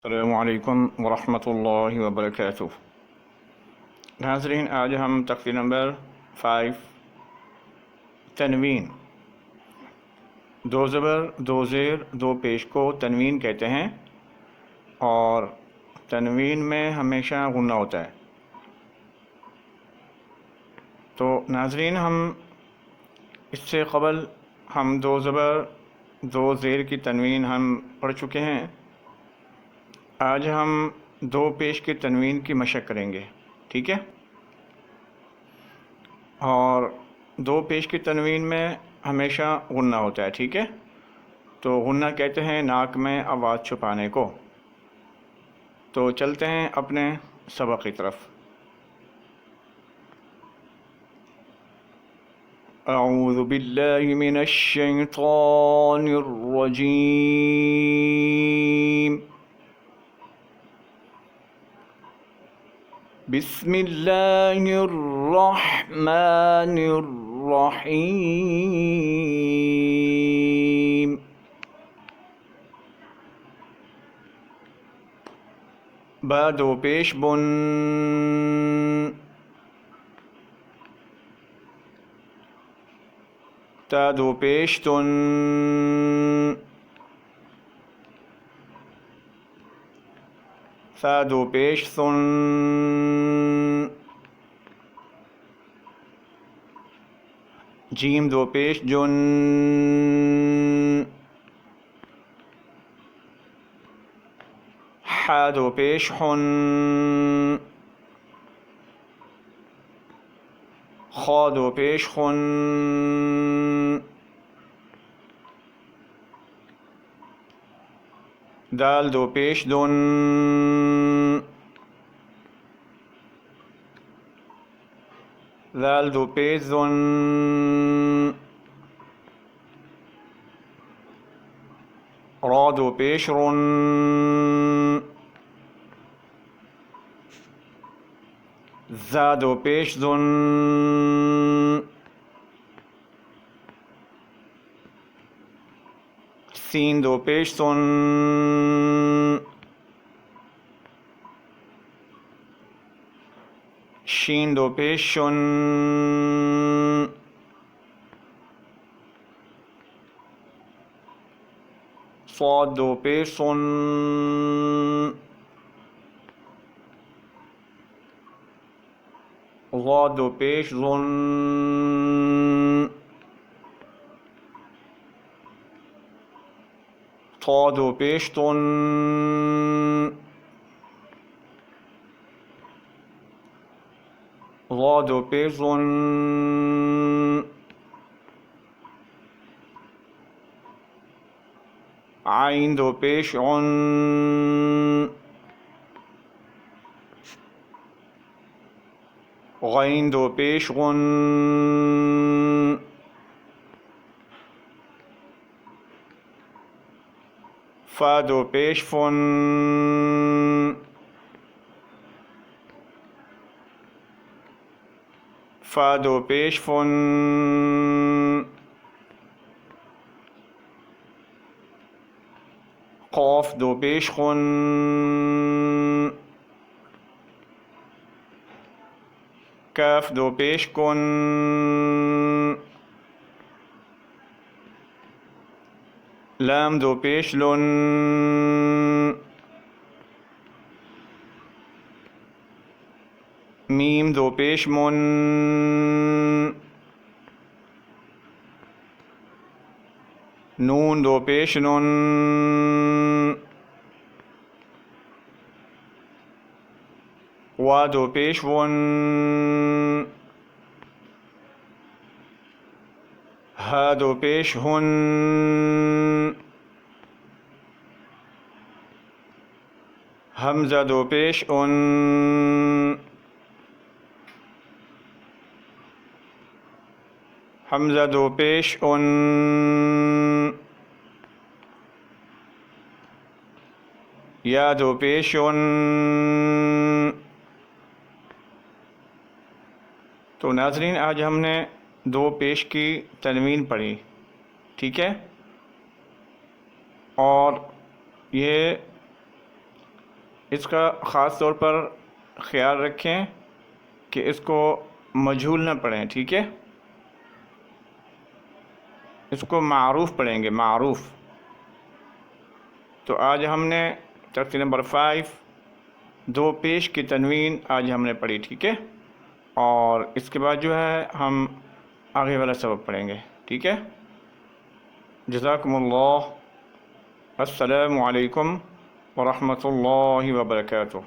अस्सलामुअलैकुम वरहमतुल्लाहि वबरकातुह। नाज़रीन, आज हम तकरीर नंबर 5 तनवीन, दो ज़बर दो ज़ेर दो पेश को तनवीन कहते हैं और तनवीन में हमेशा गुन्ना होता है। तो नाज़रीन, हम इससे क़बल हम दो ज़बर दो ज़ेर की तनवीन हम पढ़ चुके हैं। आज हम दो पेश की तनवीन की मशक़ करेंगे, ठीक है। और दो पेश की तनवीन में हमेशा गुन्ना होता है, ठीक है। तो गुन्ना कहते हैं नाक में आवाज़ छुपाने को। तो चलते हैं अपने सबक की तरफ। अऊज़ु बिल्लाहि मिनश शैतानिर रजीम। बिस्मिल्लाहिर रहमानिर रहीम। बा दो पेश बुन, ता दो पेश तुन, सा दो पेश सुन, जीम दो पेश जुन, हा दो पेश हुन, खा दो पेश खुन, दाल दो पेश दुन, दाल दो पेश दुन, रा दो पेश रुन, जा दो पेश दुन, सीन दो पेश सुन, शीन दो पेश शुन, स्वाद दो पेश सुन, ज़ा दो पेश ज़ुन, था दो पेश तुन, ज़ा दो पेश ज़ुन, आइन दो पेश उन, गैन दो पेश गुन, फा दो पेश फुन, फा दो पेश फुन, क़ाफ दो पेश खुन, काफ दो पेश कुन, लाम दो पेश लुन, मीम दो पेश मुन, नून दो पेश नुन, वा दो पेश वन, हा दो पेश हुन, हमज़ा दो पेश उन, हमज़ा दो पेश उन, या दो पेश उन। तो नाज़रीन, आज हमने दो पेश की तनवीन पढ़ी, ठीक है। और ये इसका ख़ास तौर पर ख़्याल रखें कि इसको मजहूल न पढ़ें, ठीक है। इसको मारूफ़ पढ़ेंगे, मारूफ़। तो आज हमने तर्तीब नंबर 5 दो पेश की तनवीन आज हमने पढ़ी, ठीक है। और इसके बाद जो है हम आगे वाला सबक पढ़ेंगे, ठीक है। जज़ाकुमुल्लाह। अस्सलामु अलैकुम व रहमतुल्लाहि व बरकातुहू।